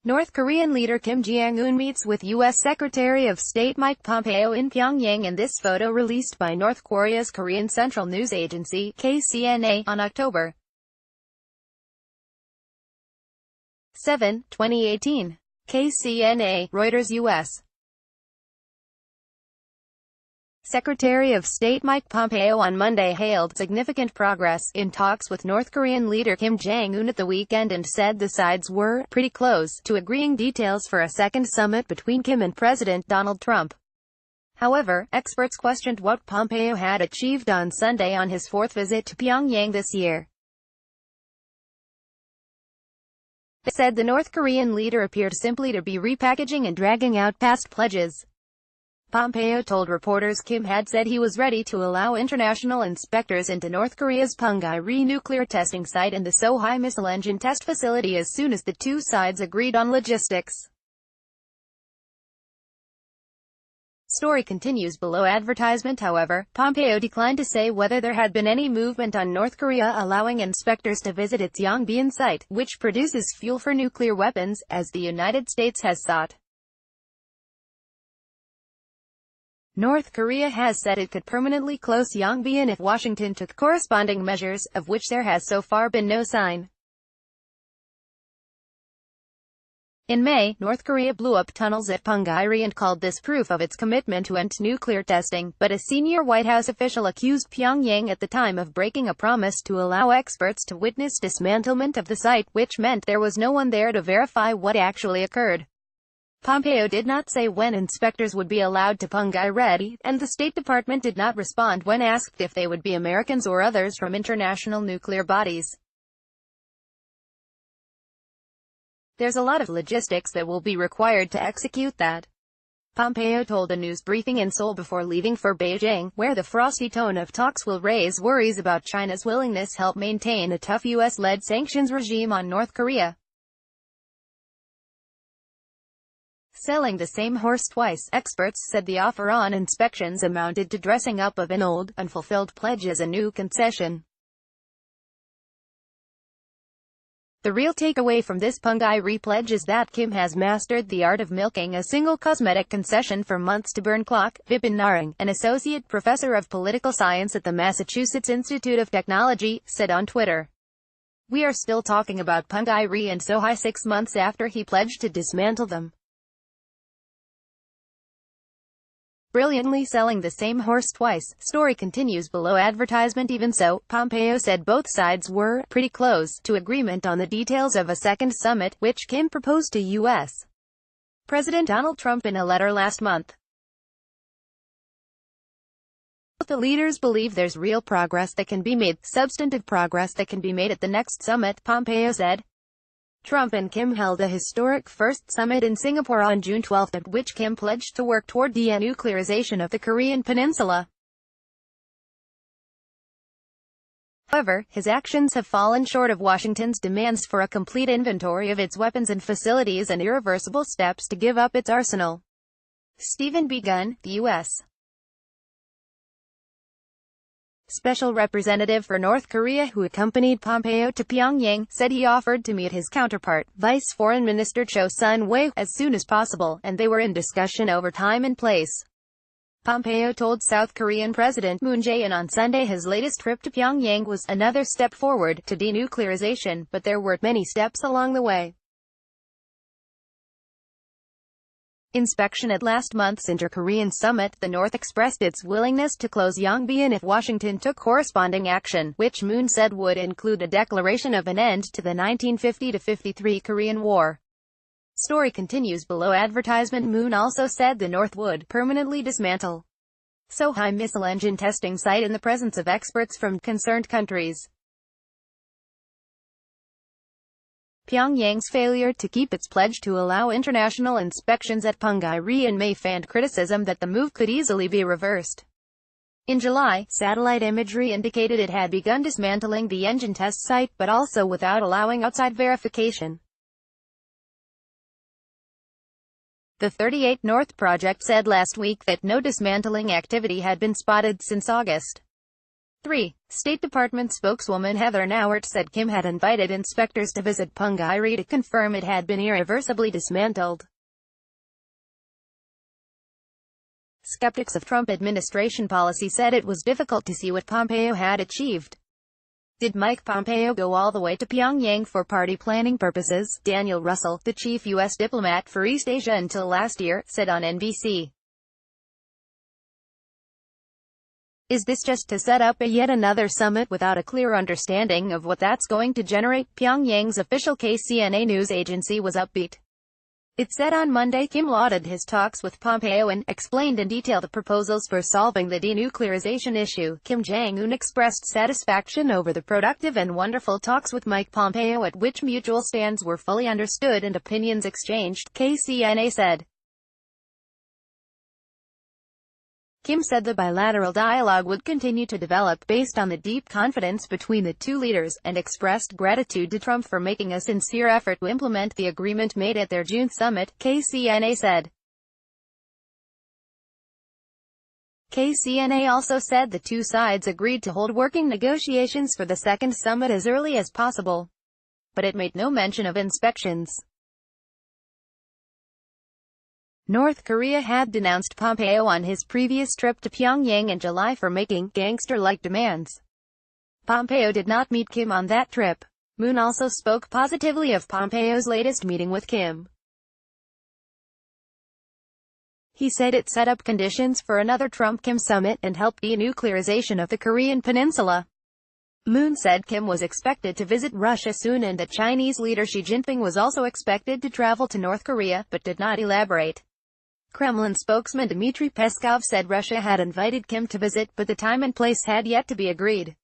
North Korean leader Kim Jong-un meets with U.S. Secretary of State Mike Pompeo in Pyongyang in this photo released by North Korea's Korean Central News Agency, KCNA, on October 7, 2018. KCNA, Reuters U.S. Secretary of State Mike Pompeo on Monday hailed significant progress in talks with North Korean leader Kim Jong-un at the weekend and said the sides were pretty close to agreeing details for a second summit between Kim and President Donald Trump. However, experts questioned what Pompeo had achieved on Sunday on his fourth visit to Pyongyang this year. They said the North Korean leader appeared simply to be repackaging and dragging out past pledges. Pompeo told reporters Kim had said he was ready to allow international inspectors into North Korea's punggye-rus nuclear testing site and the Sohae missile engine test facility as soon as the two sides agreed on logistics. Story continues below advertisement. However, Pompeo declined to say whether there had been any movement on North Korea allowing inspectors to visit its Yongbyon site, which produces fuel for nuclear weapons, as the United States has sought. North Korea has said it could permanently close Yongbyon if Washington took corresponding measures, of which there has so far been no sign. In May, North Korea blew up tunnels at punggye-rus and called this proof of its commitment to end nuclear testing, but a senior White House official accused Pyongyang at the time of breaking a promise to allow experts to witness dismantlement of the site, which meant there was no one there to verify what actually occurred. Pompeo did not say when inspectors would be allowed to punggye-rus, and the State Department did not respond when asked if they would be Americans or others from international nuclear bodies. There's a lot of logistics that will be required to execute that, Pompeo told a news briefing in Seoul before leaving for Beijing, where the frosty tone of talks will raise worries about China's willingness to help maintain a tough U.S.-led sanctions regime on North Korea. Selling the same horse twice, experts said the offer on inspections amounted to dressing up of an old, unfulfilled pledge as a new concession. The real takeaway from this punggye-rus pledge is that Kim has mastered the art of milking a single cosmetic concession for months to burn clock, Vipin Narang, an associate professor of political science at the Massachusetts Institute of Technology, said on Twitter. We are still talking about punggye-rus and Sohae 6 months after he pledged to dismantle them. Brilliantly selling the same horse twice. Story continues below advertisement. Even so, Pompeo said both sides were pretty close to agreement on the details of a second summit, which Kim proposed to U.S. President Donald Trump in a letter last month. Both the leaders believe there's real progress that can be made, substantive progress that can be made at the next summit, Pompeo said. Trump and Kim held a historic first summit in Singapore on June 12, at which Kim pledged to work toward denuclearization of the Korean peninsula. However, his actions have fallen short of Washington's demands for a complete inventory of its weapons and facilities and irreversible steps to give up its arsenal. Stephen B. Gunn, the U.S. Special Representative for North Korea who accompanied Pompeo to Pyongyang, said he offered to meet his counterpart, Vice Foreign Minister Cho Sun-wei, as soon as possible, and they were in discussion over time and place. Pompeo told South Korean President Moon Jae-in on Sunday his latest trip to Pyongyang was another step forward to denuclearization, but there were many steps along the way. Inspection at last month's Inter-Korean summit, the North expressed its willingness to close Yongbyon if Washington took corresponding action, which Moon said would include a declaration of an end to the 1950-53 Korean War. Story continues below advertisement. Moon also said the North would permanently dismantle Sohae missile engine testing site in the presence of experts from concerned countries. Pyongyang's failure to keep its pledge to allow international inspections at punggye-rus in May fanned criticism that the move could easily be reversed. In July, satellite imagery indicated it had begun dismantling the engine test site, but also without allowing outside verification. The 38 North project said last week that no dismantling activity had been spotted since August. 3. State Department spokeswoman Heather Nauert said Kim had invited inspectors to visit Punggye-rus to confirm it had been irreversibly dismantled. Skeptics of Trump administration policy said it was difficult to see what Pompeo had achieved. Did Mike Pompeo go all the way to Pyongyang for party planning purposes? Daniel Russell, the chief U.S. diplomat for East Asia until last year, said on NBC. Is this just to set up yet another summit without a clear understanding of what that's going to generate? Pyongyang's official KCNA news agency was upbeat. It said on Monday Kim lauded his talks with Pompeo and explained in detail the proposals for solving the denuclearization issue. Kim Jong-un expressed satisfaction over the productive and wonderful talks with Mike Pompeo at which mutual stands were fully understood and opinions exchanged, KCNA said. Kim said the bilateral dialogue would continue to develop based on the deep confidence between the two leaders, and expressed gratitude to Trump for making a sincere effort to implement the agreement made at their June summit, KCNA said. KCNA also said the two sides agreed to hold working negotiations for the second summit as early as possible, but it made no mention of inspections. North Korea had denounced Pompeo on his previous trip to Pyongyang in July for making gangster-like demands. Pompeo did not meet Kim on that trip. Moon also spoke positively of Pompeo's latest meeting with Kim. He said it set up conditions for another Trump-Kim summit and helped denuclearization of the Korean peninsula. Moon said Kim was expected to visit Russia soon and that Chinese leader Xi Jinping was also expected to travel to North Korea, but did not elaborate. Kremlin spokesman Dmitry Peskov said Russia had invited Kim to visit, but the time and place had yet to be agreed.